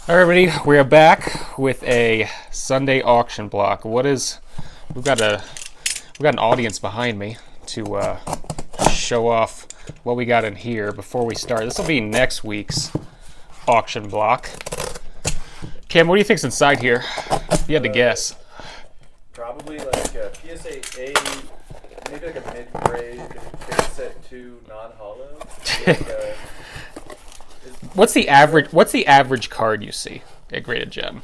All right, everybody, we are back with a Sunday auction block. We've got an audience behind me to show off what we got in here before we start. This will be next week's auction block. Cam, what do you think's inside here? If you had to guess. Probably like a PSA 8, maybe like a mid-grade base set 2 non-hollow. Like What's the average card you see at Graded Gem?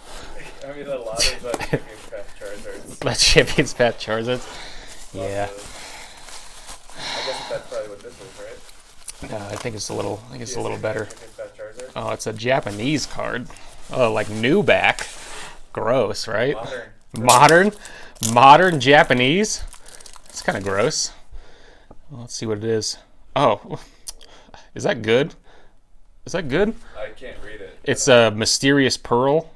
I mean, a lot of Champions Path Charizards. That's Champions Path Charizards. Yeah. I guess that's probably what this is, right? No, I think it's a little better. Champions Path Charizard. Oh, it's a Japanese card. Oh, like new back. Gross, right? Modern Japanese. It's kind of gross. Well, let's see what it is. Oh, is that good? Is that good? I can't read it. It's a Mysterious Pearl,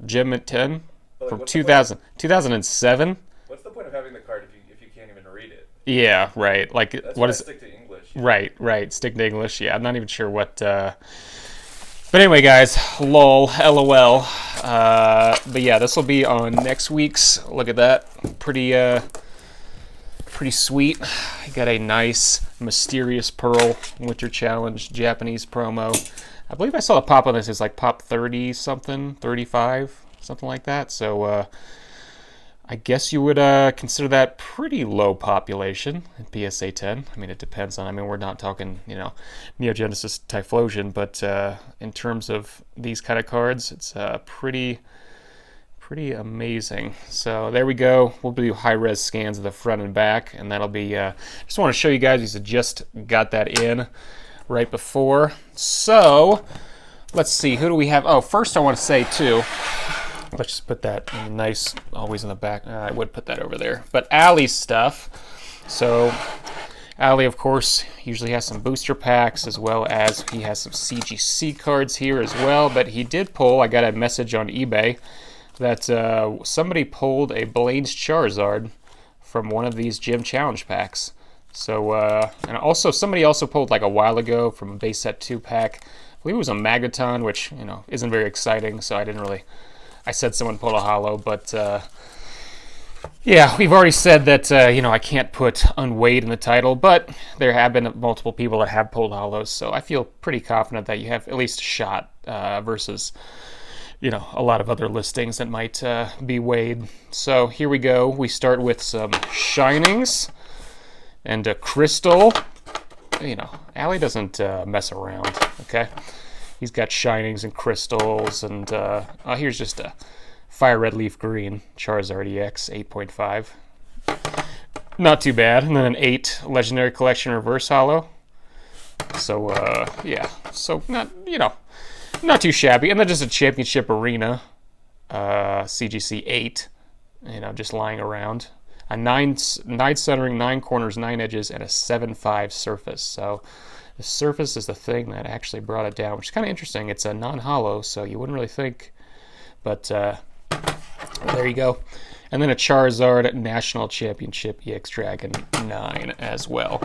Gem at 10 from 2007. What's the point of having the card if you can't even read it? Yeah, right. Like, That's what why is I stick to English. Right. Stick to English. Yeah, I'm not even sure what. But anyway, guys, lol, lol. But yeah, this will be on next week's. Look at that, pretty sweet. I got a nice Mysterious Pearl Winter Challenge Japanese promo. I believe I saw the pop on this is like pop 30 something, 35, something like that. So I guess you would consider that pretty low population in PSA 10. I mean, it depends on. I mean, we're not talking, Neo Genesis Typhlosion, but in terms of these kind of cards, it's pretty amazing. So there we go. We'll do high-res scans of the front and back, and that'll be. Just want to show you guys. Because I just got that in right before. So let's see. Who do we have? Oh, first I want to say too. Let's just put that nice, always in the back. I would put that over there. But Ali's stuff. So Ali, of course, usually has some booster packs, as well as he has some CGC cards here as well. But he did pull. I got a message on eBay that somebody pulled a Blaine's Charizard from one of these Gym Challenge packs. So, and also somebody also pulled like a while ago from a base set 2 pack. I believe it was a Magaton, which, isn't very exciting, so I said someone pulled a holo, but yeah, we've already said that, I can't put unweighed in the title, but there have been multiple people that have pulled holos, so I feel pretty confident that you have at least a shot versus a lot of other listings that might be weighed. So here we go. We start with some Shinings and a Crystal. Ali doesn't mess around, okay? He's got Shinings and Crystals, and here's just a Fire Red Leaf Green Charizard EX 8.5. Not too bad. And then an 8 Legendary Collection Reverse Holo. So, yeah. So, not too shabby. And then just a Championship Arena CGC 8, just lying around. A 9 centering, 9 corners, 9 edges, and a 7.5 surface. So the surface is the thing that actually brought it down, which is kind of interesting. It's a non-holo, so you wouldn't really think. But there you go. And then a Charizard National Championship EX Dragon 9 as well.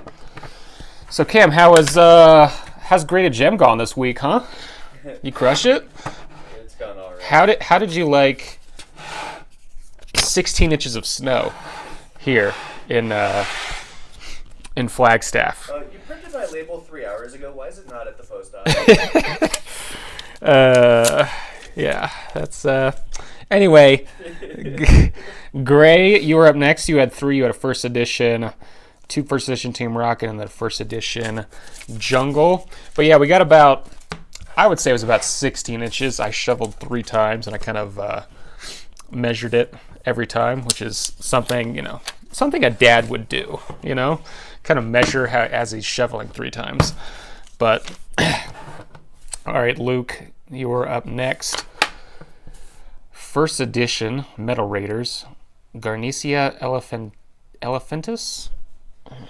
So Cam, how's Graded Gem gone this week, huh? You crush it? It's gone all right. How did you like 16 inches of snow here in Flagstaff? You printed my label 3 hours ago. Why is it not at the post office? Yeah, that's anyway. Gray, you were up next. You had 3. You had a first edition, 2 first edition Team Rocket, and then first edition Jungle. But yeah, we got about, I would say it was about 16 inches. I shoveled 3 times, and I kind of measured it every time, which is something, something a dad would do, kind of measure as he's shoveling 3 times. But, all right, Luke, you were up next. First edition Metal Raiders, Garnecia Elephantus.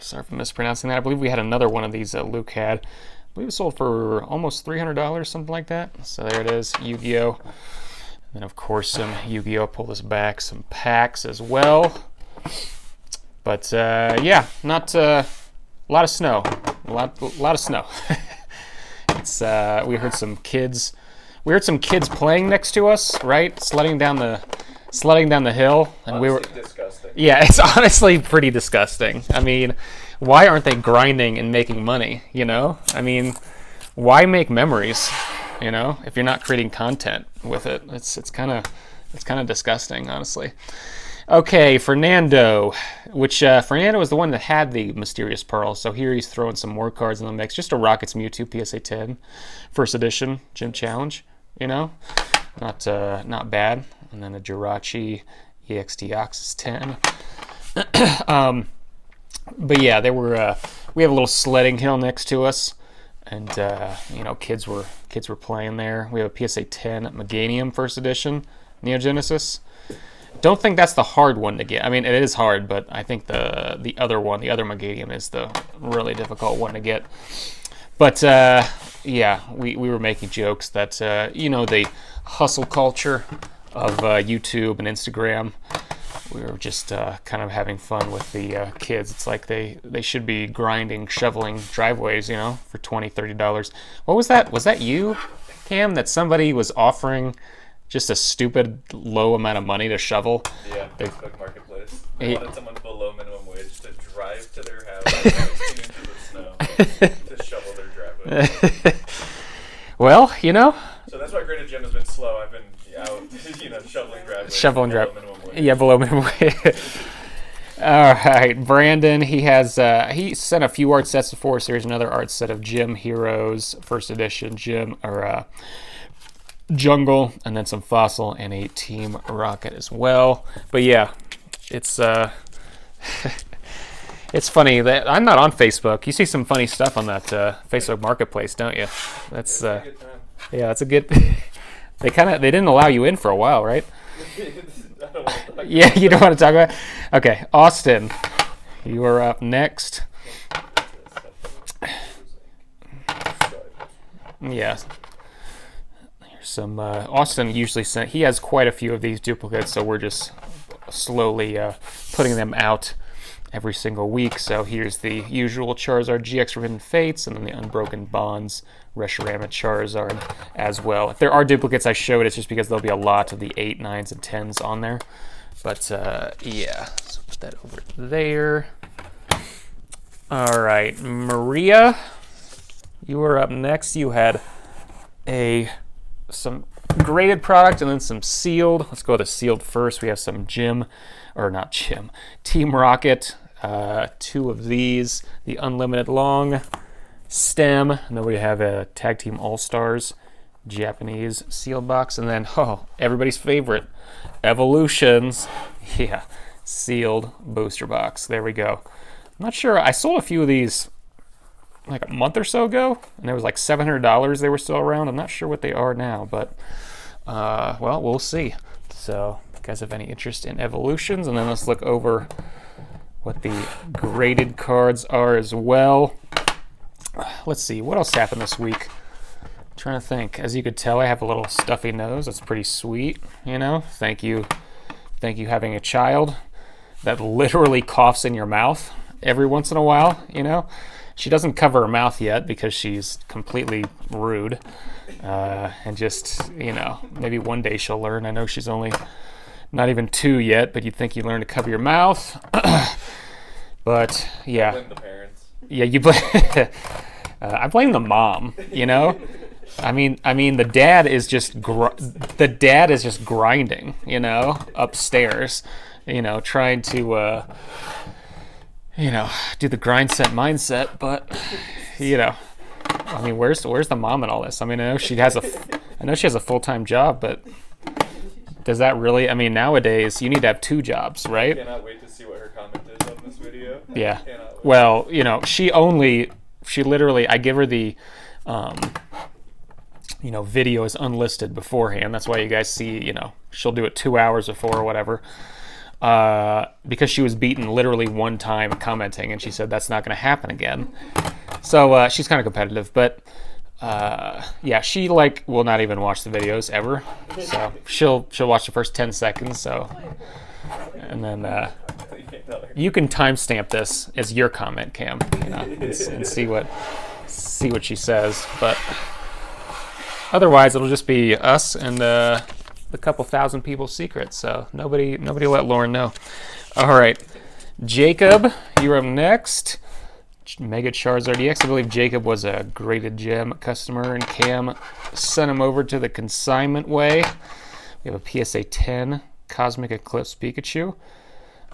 Sorry if I'm mispronouncing that. I believe we had another one of these that Luke had. I believe it sold for almost $300, something like that. So there it is, Yu-Gi-Oh! And of course, some Yu-Gi-Oh! Pull this back, some packs as well. But yeah, not a lot of snow. A lot of snow. It's we heard some kids we heard some kids playing next to us, right? Sledding down the hill, and Honestly, disgusting. Yeah, it's honestly pretty disgusting. I mean, why aren't they grinding and making money? You know, I mean, why make memories? You know, if you're not creating content with it, it's kind of disgusting, honestly. Okay, Fernando, which Fernando was the one that had the Mysterious Pearl. So here he's throwing some more cards in the mix. Just a Rockets Mewtwo PSA 10, first edition Gym Challenge. You know, not bad. And then a Jirachi EXT Oxys 10. But yeah, we have a little sledding hill next to us, and you know, kids were playing there. We have a PSA 10 Meganium first edition Neo Genesis. Don't think that's the hard one to get. I mean, it is hard, but I think the other one, the other Meganium, is the really difficult one to get. But yeah, we were making jokes that you know, the hustle culture of YouTube and Instagram. We were just kind of having fun with the kids. It's like they should be grinding, shoveling driveways, you know, for $20-$30. What was that? Was that you, Cam, that somebody was offering just a stupid low amount of money to shovel? Yeah, Facebook Marketplace. They wanted someone below minimum wage to drive to their house into the snow to shovel their driveway. Well, you know. So that's why Graded Gym has been slow. I've been out, you know, shoveling driveways. Below minimum wage. Yeah, below minimum wage. All right, Brandon. He has he sent a few art sets before, so here's another art set of Gym Heroes first edition Jungle, and then some Fossil and a Team Rocket as well. But yeah, it's it's funny that I'm not on Facebook. You see some funny stuff on that Facebook Marketplace, don't you? That's yeah, that's a good. They didn't allow you in for a while, right? Yeah, you don't want to talk about it? Okay, Austin, you are up next. Yeah. Here's some, Austin usually he has quite a few of these duplicates, so we're just slowly putting them out every single week. So here's the usual Charizard GX Forbidden Fates, and then the Unbroken Bonds Reshiram Charizard as well. If there are duplicates I showed, it's just because there'll be a lot of the 8, 9s, and 10s on there. But yeah, so put that over there. All right, Maria, you were up next. You had some graded product and then some sealed. Let's go with the sealed first. We have some Team Rocket, 2 of these, the Unlimited Long stem, and then we have a Tag Team All-Stars Japanese sealed box, and then everybody's favorite, Evolutions, yeah, sealed booster box. There we go. I'm not sure, I sold a few of these like a month or so ago, and there was like $700 they were still around. I'm not sure what they are now, but well, we'll see. So if you guys have any interest in Evolutions, and then let's look over what the graded cards are as well. Let's see, what else happened this week? I'm trying to think. As you could tell, I have a little stuffy nose. That's pretty sweet, you know? Thank you having a child that literally coughs in your mouth every once in a while, you know? She doesn't cover her mouth yet because she's completely rude. And just, you know, maybe one day she'll learn. I know she's only not even 2 yet, but you'd think you'd learn to cover your mouth. But, yeah. Blame the parents. Yeah, you blame. I blame the mom. You know, I mean, the dad is just grinding. You know, upstairs. You know, trying to you know, do the grind set mindset. But you know, I mean, where's the mom in all this? I mean, I know she has a full-time job, but does that really? I mean, nowadays you need to have 2 jobs, right? I cannot wait to see what her comment is on this video. Yeah. Well, you know, she literally, I give her the, you know, video is unlisted beforehand. That's why you guys see, you know, she'll do it 2 hours before or whatever. Because she was beaten literally 1 time commenting, and she said that's not going to happen again. So she's kind of competitive, but yeah, she will not even watch the videos ever. So she'll watch the first 10 seconds. So, and then you can timestamp this as your comment, Cam, you know, and see what she says. But Otherwise, it'll just be us and the couple thousand people secret. So nobody let Lauren know. All right, Jacob, you're up next. Mega Charizard EX. I believe Jacob was a graded gem customer, and Cam sent him over to the consignment way. We have a PSA 10 Cosmic Eclipse Pikachu.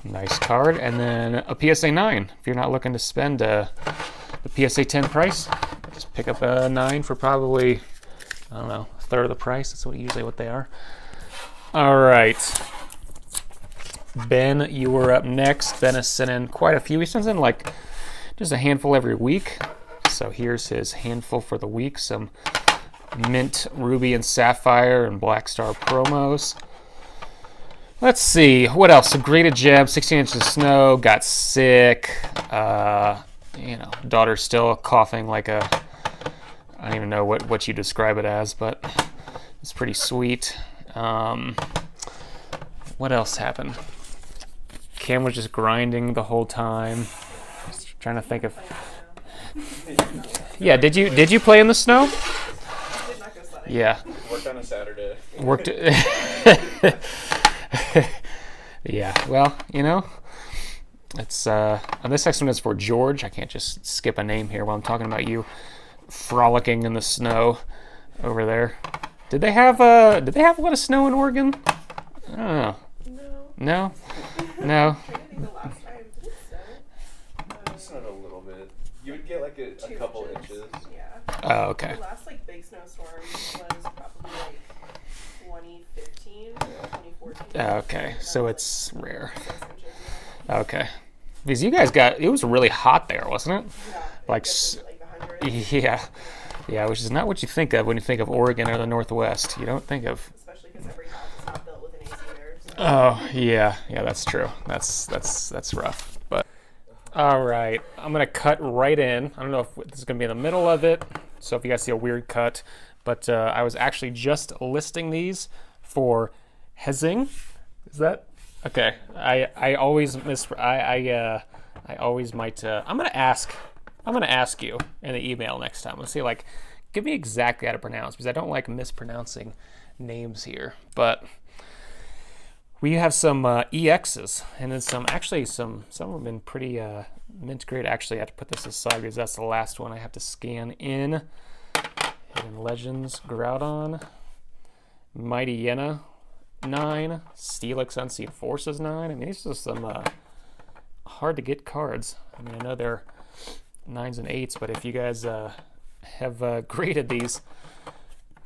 Nice card. And then a PSA 9. If you're not looking to spend the PSA 10 price, just pick up a 9 for probably, I don't know, a third of the price. That's usually what they are. All right. Ben, you were up next. Ben has sent in quite a few. He sends in like just a handful every week. So here's his handful for the week. Some Mint, Ruby, and Sapphire and Black Star promos. Let's see. What else? A graded gem, 16 inches of snow, got sick. Daughter's still coughing like a... I don't even know what you describe it as, but it's pretty sweet. What else happened? Cam was just grinding the whole time. Just trying to think of... Yeah, did you play in the snow? Yeah. Worked on a Saturday. Worked... Yeah, well, it's and this next one is for George. I can't just skip a name here while I'm talking about you frolicking in the snow over there. Did they have a lot of snow in Oregon? I don't know. No. No. I think the last time did it snow? It snowed a little bit. You would get like a couple inches. Yeah. Oh, okay. The last big snowstorm was probably 2015, 2014. Okay, so it's rare. Okay. Because you guys it was really hot there, wasn't it? Yeah. Like, like 100. yeah, which is not what you think of when you think of Oregon or the Northwest. You don't think of... Especially because every house is not built with an AC there. So. Oh, yeah, that's true. That's rough. But all right, I'm gonna cut right in. I don't know if this is gonna be in the middle of it, so if you guys see a weird cut, but I was actually just listing these for Hezing. Is that okay? I always I always might. I'm gonna ask you in the email next time. Let's see, like, give me exactly how to pronounce, because I don't like mispronouncing names here. But we have some EXs, and then some have been pretty mint grade. Actually, I have to put this aside because that's the last one I have to scan in. Hidden Legends, Groudon, Mighty Yenna, 9, Steelix Unseen Forces, 9. I mean, these are some hard to get cards. I mean, I know they're 9s and 8s, but if you guys have graded these,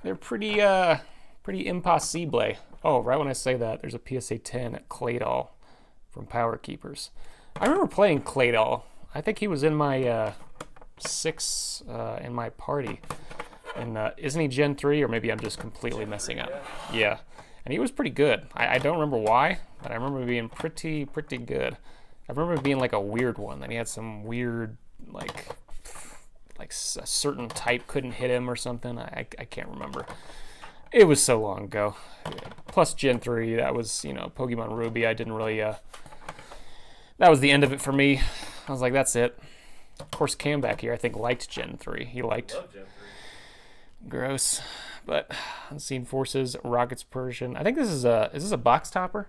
they're pretty impossible. Oh, right when I say that, there's a PSA 10 Claydol from Power Keepers. I remember playing Claydol. I think he was in my 6 in my party. And isn't he Gen 3, or maybe I'm just completely messing up? Yeah. And he was pretty good. I don't remember why, but I remember being pretty good. I remember being like a weird one. Then he had some weird, like a certain type couldn't hit him or something. I can't remember. It was so long ago. Plus Gen 3, that was, Pokemon Ruby. I didn't really, that was the end of it for me. I was like, that's it. Of course, Cam back here, I think, liked Gen 3. He liked... Love Gen 3. Gross. But Unseen Forces, Rocket's Persian. I think this is a box topper?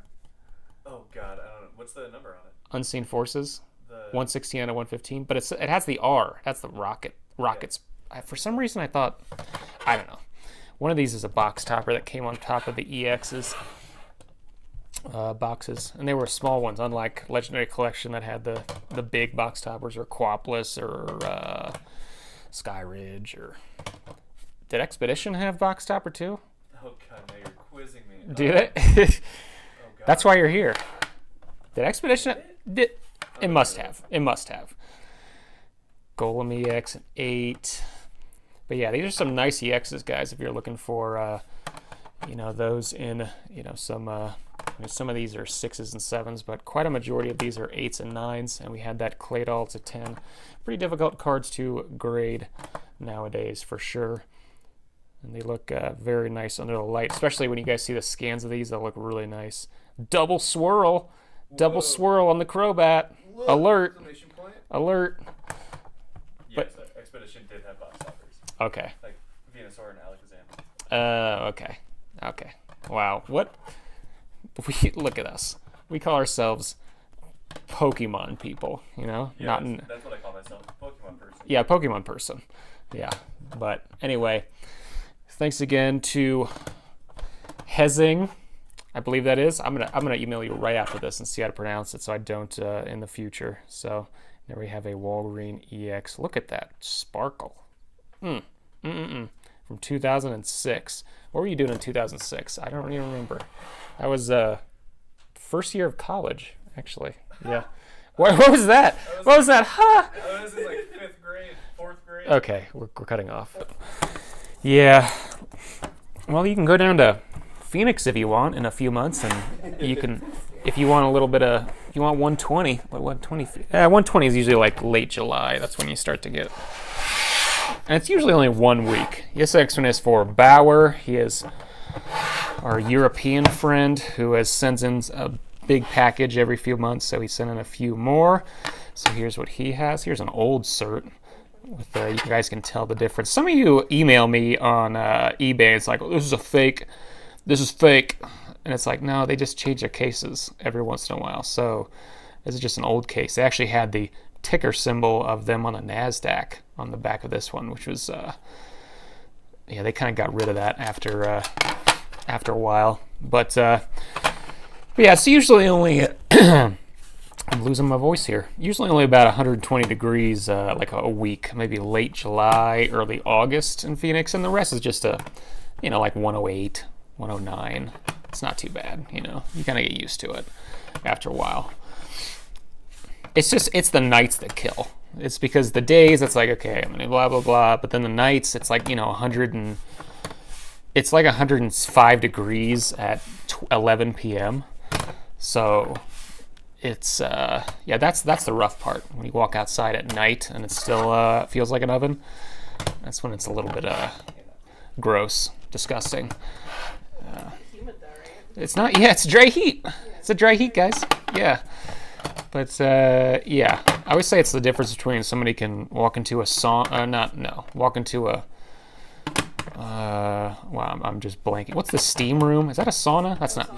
Oh, God, I don't know. What's the number on it? Unseen Forces, 116 out of 115. But it has the R. That's the Rockets. For some reason, I thought... I don't know. One of these is a box topper that came on top of the EX's boxes, and they were small ones, unlike Legendary Collection that had the big box toppers, or Quaplus, or Skyridge, or... Did Expedition have box topper too? Oh God, now you're quizzing me. Do they? Oh God. That's why you're here. Did Expedition? It must have. It must have. Golem EX 8. But yeah, these are some nice EXs, guys. If you're looking for, those in, some of these are 6s and 7s, but quite a majority of these are 8s and 9s. And we had that Claydol to 10. Pretty difficult cards to grade nowadays, for sure. And they look very nice under the light, especially when you guys see the scans of these. They'll look really nice. Double swirl on the Crobat. Whoa. Alert! Point. Alert! Yes, Expedition did have box toppers. Okay. Like Venusaur and Alakazam. Okay. Okay. Wow. What? Look at us. We call ourselves Pokemon people, you know? Yeah, Not that's what I call myself, Pokemon person. Yeah, Pokemon person. Yeah. But anyway, thanks again to Hezing. I believe that is. I'm gonna email you right after this and see how to pronounce it so I don't in the future. So there we have a Walgreen EX. Look at that sparkle. From 2006. What were you doing in 2006? I don't even remember. I was first year of college, actually. Yeah. What was that? What was that? Huh? I was in like 5th grade, 4th grade. Okay, we're cutting off. Yeah. Well, you can go down to Phoenix if you want in a few months, and you can, if you want a little bit of, if you want 120. What 120? 120 is usually like late July. That's when you start to get. And it's usually only 1 week. This next one is for Bauer. He is our European friend who sends in a big package every few months, so he's sending a few more. So here's what he has. Here's an old cert. With you guys can tell the difference. Some of you email me on eBay. It's like, oh, this is a fake. This is fake. And it's like, no, they just change their cases every once in a while. So this is just an old case. They actually had the ticker symbol of them on the NASDAQ on the back of this one, which was, yeah, they kind of got rid of that after a while. But yeah, it's usually only, I'm losing my voice here, usually only about 120 degrees like a week, maybe late July, early August in Phoenix, and the rest is just like 108, 109. It's not too bad, you know. You kind of get used to it after a while. It's the nights that kill. It's because the days, it's like, okay, I'm gonna blah, blah, blah. But then the nights, it's like, 105 degrees at 11 p.m. So it's, yeah, that's the rough part. When you walk outside at night and it still feels like an oven, that's when it's a little bit gross, disgusting. Humid though, right? It's not, yeah, it's dry heat. It's a dry heat, guys. Yeah. But, yeah, I always say it's the difference between somebody can walk into a walk into a, wow, I'm just blanking. What's the steam room? Is that a sauna? That's not,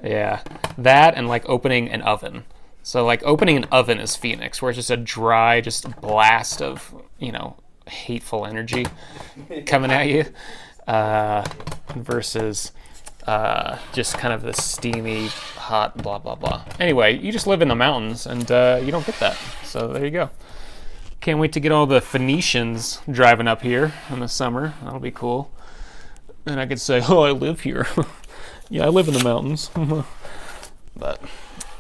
yeah, that and like opening an oven. So like opening an oven is Phoenix, where it's just a dry, just blast of, hateful energy coming at you, versus just kind of the steamy, hot, blah, blah, blah. Anyway, you just live in the mountains, and you don't get that. So there you go. Can't wait to get all the Phoenicians driving up here in the summer. That'll be cool. And I could say, oh, I live here. Yeah, I live in the mountains. But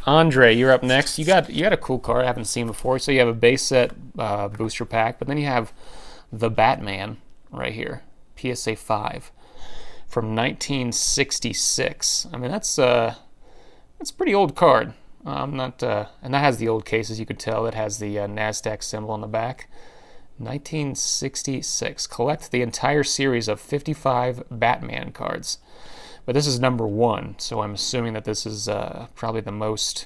Andre, you're up next. You got a cool car I haven't seen before. So you have a base set booster pack, but then you have the Batman right here, PSA 5. From 1966. I mean, that's a pretty old card. I'm not, and that has the old case, as you could tell. It has the NASDAQ symbol on the back. 1966. Collect the entire series of 55 Batman cards. But this is number 1, so I'm assuming that this is probably the most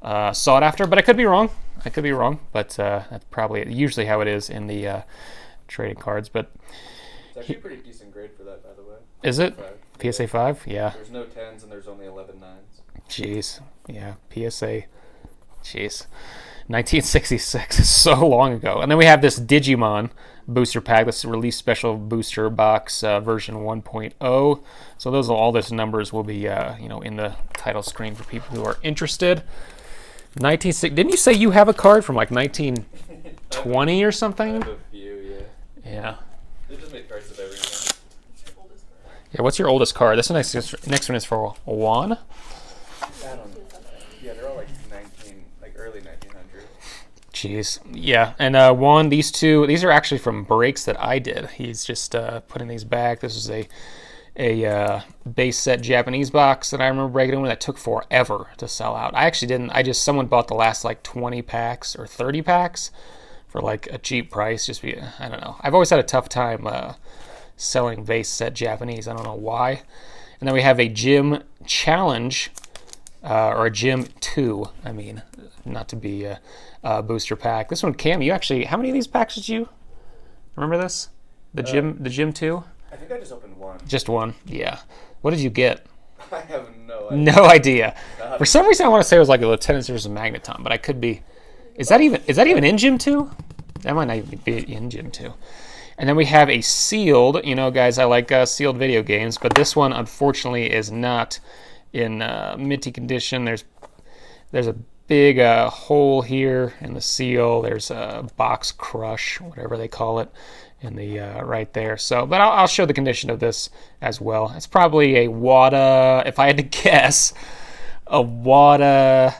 sought after. But I could be wrong. But that's probably usually how it is in the trading cards. But It's actually a pretty decent grade for that, by the way. Is it? 5. PSA 5? Yeah. There's no 10s and there's only 11 9s. Jeez. Yeah. PSA. Jeez. 1966 is so long ago. And then we have this Digimon booster pack. This release special booster box version 1.0. So all those numbers will be in the title screen for people who are interested. Didn't you say you have a card from like 1920 or something? I have a few, yeah. Yeah. They just make cards of everything. Yeah, what's your oldest card? This next one is for Juan. I don't know. Yeah, they're all like early 1900s. Jeez. Yeah, and Juan, these are actually from breaks that I did. He's just putting these back. This is a base set Japanese box that I remember breaking in that took forever to sell out. I actually didn't. Someone bought the last like 20 packs or 30 packs for like a cheap price. I don't know. I've always had a tough time selling base set Japanese. I don't know why. And then we have a Gym Challenge, or a Gym 2, not to be a booster pack. This one, Cam, you actually, how many of these packs did you remember this? The Gym 2? I think I just opened one. Just one? Yeah. What did you get? I have no idea. No idea. For some reason, I want to say it was like a Lieutenant Series of Magneton, but I could be. Is that even in Gym 2? That might not even be in Gym 2. And then we have a sealed. You know, guys, I like sealed video games, but this one unfortunately is not in minty condition. There's a big hole here in the seal. There's a box crush, whatever they call it, in the right there. So, but I'll show the condition of this as well. It's probably a WADA, if I had to guess, a WADA.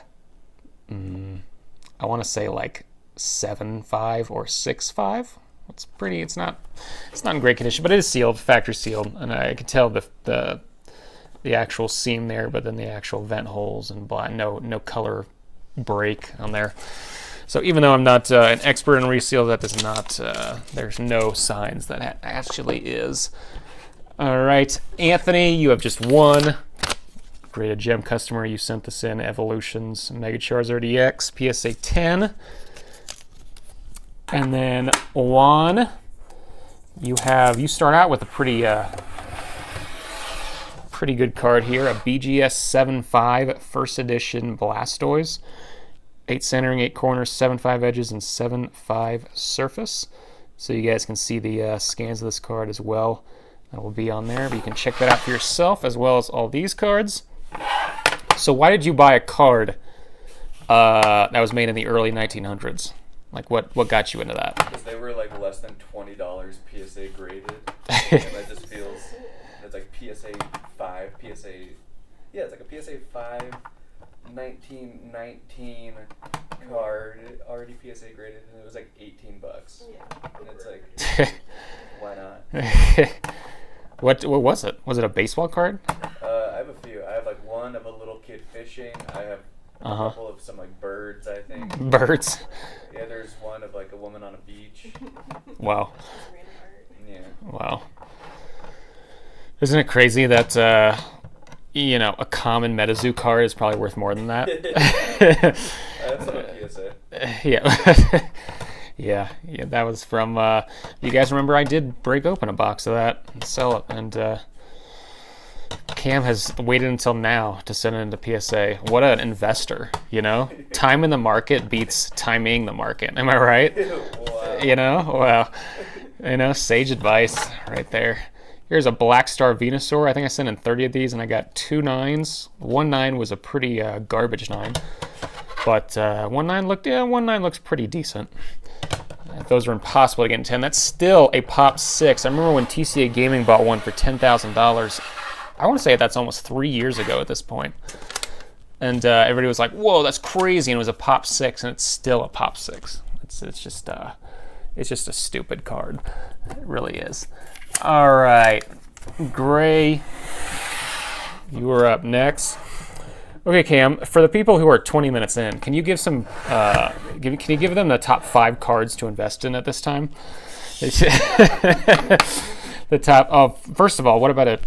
I want to say like 7.5 or 6.5. It's pretty. It's not in great condition, but it is sealed, factory sealed, and I can tell the actual seam there, but then the actual vent holes and no color break on there. So even though I'm not an expert in reseal, that does not. There's no signs that it actually is. All right, Anthony, you have just one. Graded gem customer, you sent this in. Evolutions Mega Charizard EX PSA 10. And then Juan, you start out with a pretty good card here, a BGS 7.5 first edition Blastoise. 8 centering, 8 corners, 7.5 edges, and 7.5 surface. So you guys can see the scans of this card as well. That will be on there, but you can check that out for yourself as well as all these cards. So why did you buy a card that was made in the early 1900s? Like, what got you into that? Because they were like less than $20 PSA graded. And that just feels, it's like PSA 5, yeah, it's like a PSA 5, 1919 card, already PSA graded, and it was like $18. Yeah. And it's like, why not? What was it? Was it a baseball card? I have a few. I have like one of a little kid fishing. I have a couple of some like birds, I think. Birds? Yeah, there's one of like a woman on a beach. Wow. Yeah. Wow. Isn't it crazy that, a common MetaZoo card is probably worth more than that? That's on a PSA. Yeah. Yeah, that was from, you guys remember I did break open a box of that and sell it, and Cam has waited until now to send it into PSA. What an investor, Time in the market beats timing the market. Am I right? Wow. Well, sage advice right there. Here's a Black Star Venusaur. I think I sent in 30 of these, and I got 2 9s. 1 9 was a pretty garbage 9. But 1 9 looks pretty decent. If those are impossible to get in 10, that's still a pop 6. I remember when TCA Gaming bought one for $10,000. I want to say that's almost 3 years ago at this point. And everybody was like, whoa, that's crazy. And it was a pop 6, and it's still a pop 6. It's just a stupid card. It really is. All right. Gray, you are up next. Okay, Cam, for the people who are 20 minutes in, can you give some, can you give them the top 5 cards to invest in at this time? First of all, what about a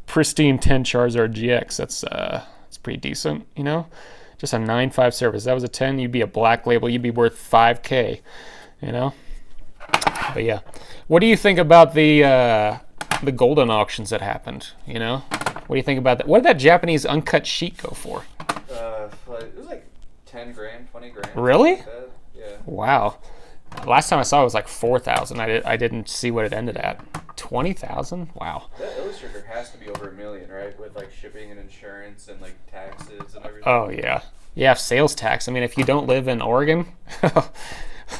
pristine 10 Charizard GX? That's pretty decent, Just a 9.5 service. That was a 10, you'd be a black label, you'd be worth $5K, But yeah, what do you think about the golden auctions that happened, What do you think about that? What did that Japanese uncut sheet go for? It was like 10 grand, 20 grand. Really? Like that. Yeah. Wow. Last time I saw it was like 4,000. I didn't see what it ended at. 20,000? Wow. That illustrator has to be over $1 million, right? With like shipping and insurance and like taxes and everything. Oh yeah. Yeah, sales tax. I mean, if you don't live in Oregon,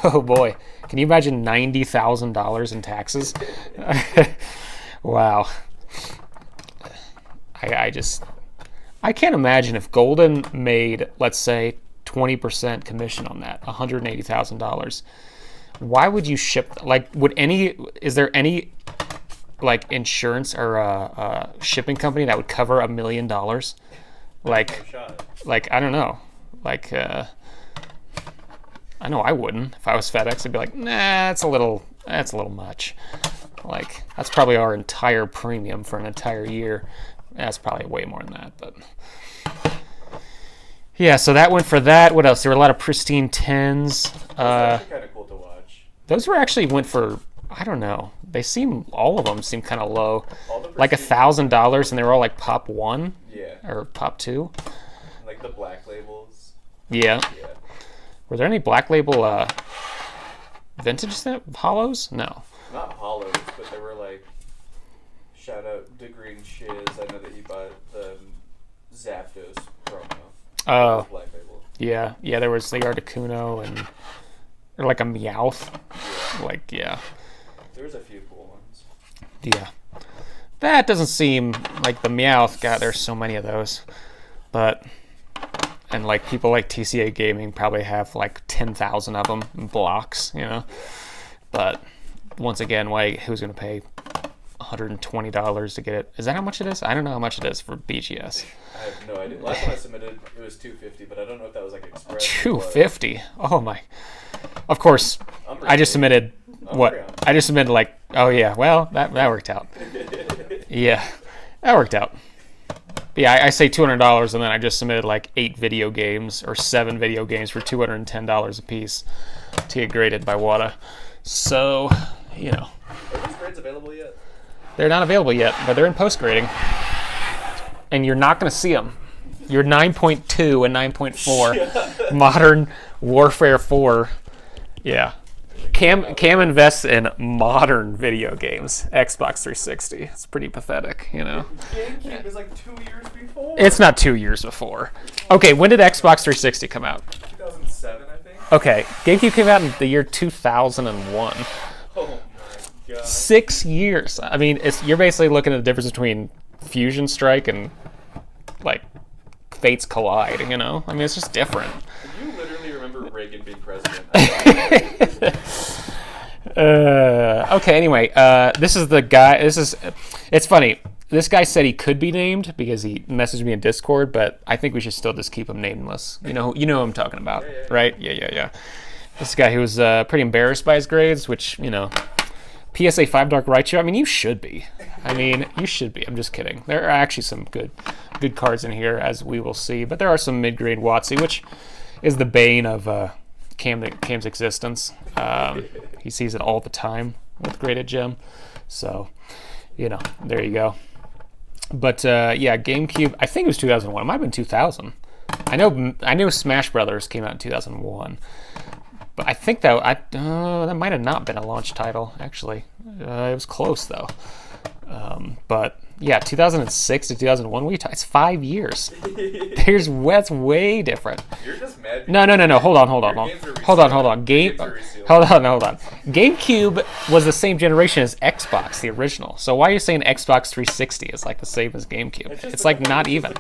oh boy, can you imagine $90,000 in taxes? Wow. I can't imagine if Golden made, let's say, 20% commission on that, $180,000. Why would you ship? Is there any like insurance or shipping company that would cover $1 million? I don't know. I know I wouldn't. If I was FedEx, I'd be like, nah, that's a little much. That's probably our entire premium for an entire year. That's probably way more than that, but yeah. So that went for that. What else? There were a lot of pristine 10s. It's actually kind of cool to watch. Those were actually went for I don't know. All of them seem kind of low. All the Like prestige- $1,000, and they were all like pop 1 Yeah. or pop 2. Like the black labels. Yeah. Yeah. Were there any Black Label vintage hollows? No. Not hollows, but they were like. Shout out to Green Shiz. I know that you bought the Zapdos promo. Oh. It was black label. Yeah. Yeah, there was the Articuno and or like a Meowth. Yeah. Like, yeah. There was a few cool ones. Yeah. That doesn't seem like the Meowth. God, there's so many of those. But, and like people like TCA Gaming probably have like 10,000 of them in blocks, you know? But once again, who's going to pay $120 to get it? Is that how much it is? I don't know how much it is for BGS. I have no idea. Last time I submitted, it was $250, but I don't know if that was like express. $250? Oh my. Of course, I just submitted I just submitted like, oh yeah, well, that worked out. Yeah, that worked out. Yeah, I say $200, and then I just submitted like 8 video games or 7 video games for $210 a piece to get graded by WADA. So, you know. Are those grades available yet? They're not available yet, but they're in post grading. And you're not going to see them. Your 9.2 and 9.4 Modern Warfare 4. Yeah. Cam invests in modern video games. Xbox 360. It's pretty pathetic, you know. GameCube is like 2 years before. It's not 2 years before. Okay, when did Xbox 360 come out? 2007, I think. Okay, GameCube came out in the year 2001. Oh my god. 6 years. I mean, you're basically looking at the difference between Fusion Strike and like Fates Collide, you know? I mean, it's just different. You literally remember Reagan being president. Okay, anyway, this is the guy. It's funny. This guy said he could be named because he messaged me in Discord, but I think we should still just keep him nameless. You know who I'm talking about, Yeah. right? Yeah. This guy who was pretty embarrassed by his grades, which, you know, PSA 5 Dark Raichu. I mean, you should be. You should be. I'm just kidding. There are actually some good cards in here, as we will see, but there are some mid-grade WotC, which is the bane of Cam's existence. He sees it all the time with graded gem. So, you know, there you go. But yeah, GameCube, I think it was 2001. It might have been 2000. I know Smash Brothers came out in 2001. But I think that might have not been a launch title, actually. It was close, though. But yeah, 2006 to 2001, it's 5 years. That's way different. You're just mad. No. Hold on. Hold on. GameCube was the same generation as Xbox, the original. So why are you saying Xbox 360 is like the same as GameCube? It's like not even.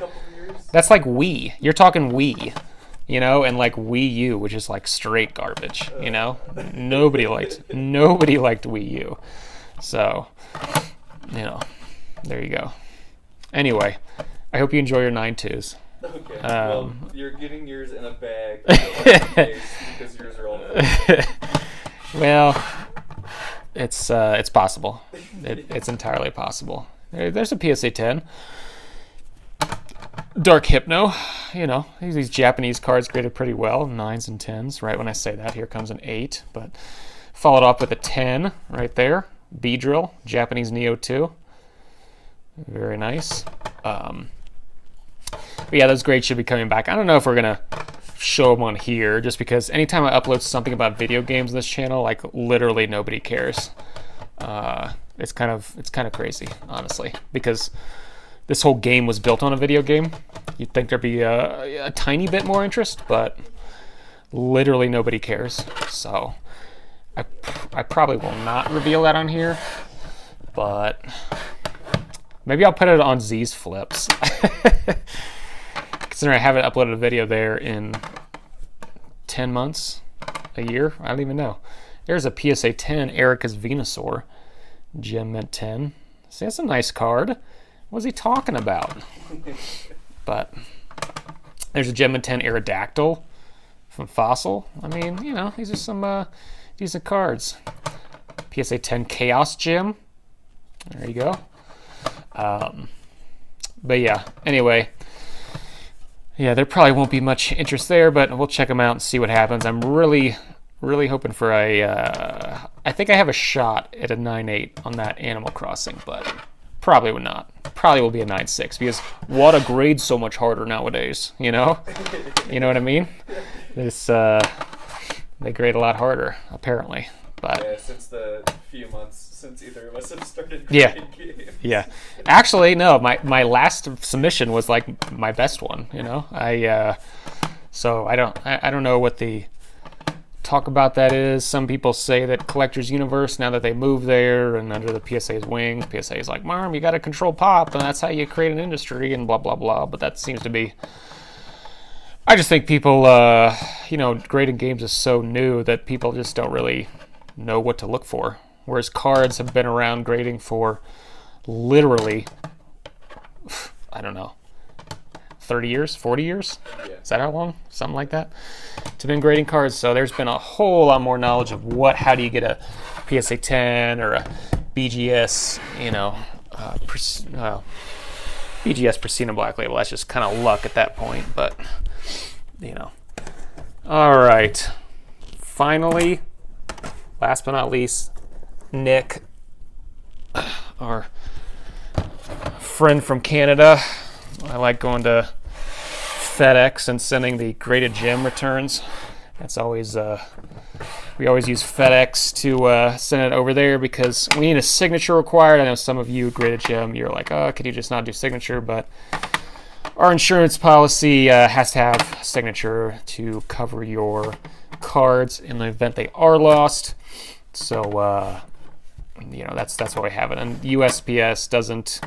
That's like Wii. You're talking Wii. You know, and like Wii U, which is like straight garbage. You know, nobody liked Wii U. So, you know, there you go. Anyway, I hope you enjoy your 9.2s. Okay. Well, you're getting yours in a bag because yours are all. Well, it's possible. It's entirely possible. There's a PSA 10. Dark Hypno, you know, these Japanese cards graded pretty well, 9s and 10s. Right when I say that, here comes an 8, but followed up with a 10 right there. Beedrill, Japanese Neo 2. Very nice. But yeah, those grades should be coming back. I don't know if we're going to show them on here, just because anytime I upload something about video games on this channel, like literally nobody cares. It's kind of crazy, honestly, because this whole game was built on a video game. You'd think there'd be a tiny bit more interest, but literally nobody cares. So I probably will not reveal that on here, but maybe I'll put it on Z's Flips. Considering I haven't uploaded a video there in 10 months, a year, I don't even know. There's a PSA 10 Erica's Venusaur, Gem Mint 10. See, that's a nice card. What's he talking about? But there's a Gem Mint 10 Aerodactyl from Fossil. I mean, you know, these are some decent cards. PSA 10 Chaos Gem. There you go. But yeah, anyway. Yeah, there probably won't be much interest there, but we'll check them out and see what happens. I'm really, Really hoping for a. I think I have a shot at a 9.8 on that Animal Crossing, but probably would not. Probably will be a 9.6 because water grades so much harder nowadays. You know what I mean? This they grade a lot harder apparently. But yeah, since the few months since either of us have started yeah, grading games. yeah. Actually, no. My last submission was like my best one. You know, so I don't know what the talk about that is. Some people say that Collector's Universe, now that they moved there and under the PSA's wing, PSA is like, Marm, you got to control pop, and that's how you create an industry, and blah, blah, blah. But that seems to be... I just think people, grading games is so new that people just don't really know what to look for. Whereas cards have been around grading for literally, I don't know, 30 years, 40 years? Yeah. Is that how long? Something like that? To been grading cards, so there's been a whole lot more knowledge of how do you get a PSA 10 or a BGS, BGS Pristine Black Label. That's just kind of luck at that point, but, All right. Finally, last but not least, Nick, our friend from Canada. I like going to FedEx and sending the graded gem returns. That's always we always use FedEx to send it over there because we need a signature required. I know some of you graded gem, you're like, oh, could you just not do signature? But our insurance policy has to have signature to cover your cards in the event they are lost. So that's why we have it. And USPS doesn't.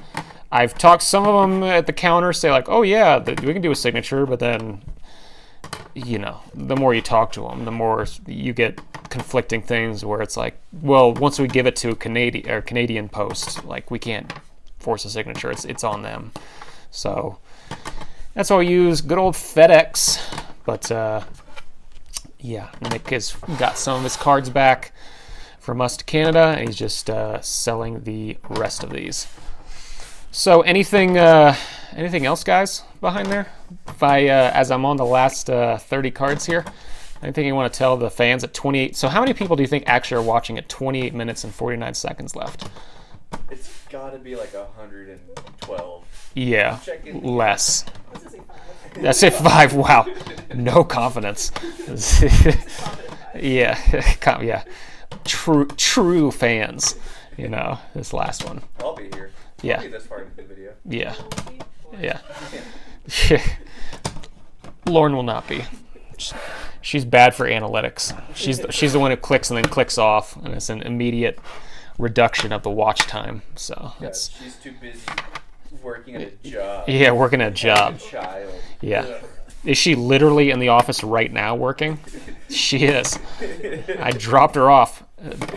I've talked to some of them at the counter, say like, oh yeah, we can do a signature, but then, the more you talk to them, the more you get conflicting things where it's like, well, once we give it to a Canadian Post, like we can't force a signature, it's on them. So that's why we use good old FedEx. But Nick has got some of his cards back from us to Canada, and he's just selling the rest of these. So anything else, guys, behind there? As I'm on the last 30 cards here, anything you want to tell the fans at 28? So how many people do you think actually are watching at 28 minutes and 49 seconds left? It's got to be like 112. Yeah, less. Let's say 5. That's it, 5. Wow, no confidence. Yeah. True fans. This last one. I'll be here. Yeah. I'll be this far into the video. Yeah. Lauren will not be. She's bad for analytics. She's the one who clicks and then clicks off, and it's an immediate reduction of the watch time. So Yeah, she's too busy working at a job. Yeah, working at a job. Like a child. Yeah. Is she literally in the office right now working? She is. I dropped her off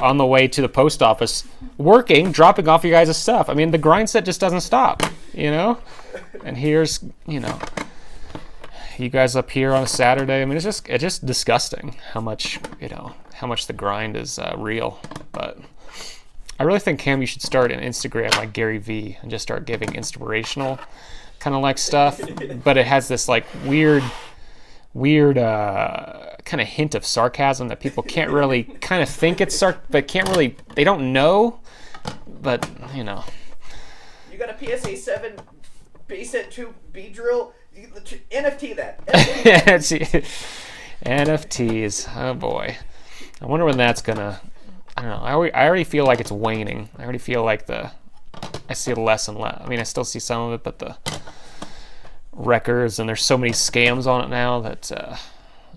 on the way to the post office, dropping off you guys' stuff. I mean, the grind set just doesn't stop, And here's, you guys up here on a Saturday. I mean, it's just disgusting how much the grind is real. But I really think, Cam, you should start an Instagram like Gary Vee and just start giving inspirational kind of like stuff, but it has this like weird kind of hint of sarcasm that people can't really kind of think it's but they don't know, but You got a PSA 7 base set 2 B drill. NFT that. NFTs. Oh boy, I wonder when that's gonna. I don't know. I already feel like it's waning. I already feel like I see it less and less. I mean, I still see some of it, but the records, and there's so many scams on it now that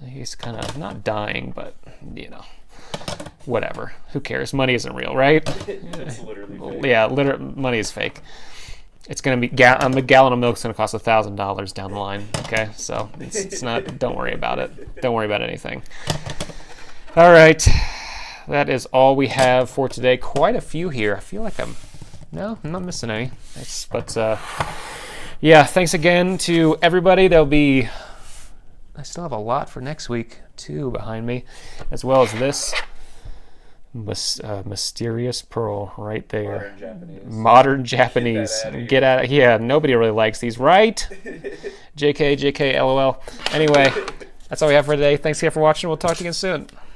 he's kind of not dying, but whatever. Who cares? Money isn't real, right? It's literally fake. Yeah, money is fake. It's gonna be a gallon of milk's gonna cost $1,000 down the line. Okay, so it's not. Don't worry about it. Don't worry about anything. All right, that is all we have for today. Quite a few here. I feel like I'm not missing any. Thanks again to everybody. I still have a lot for next week too behind me, as well as this mysterious pearl right there. Modern Japanese. Get out of here. Nobody really likes these, right? JK, LOL. Anyway, that's all we have for today. Thanks again for watching. We'll talk to you again soon.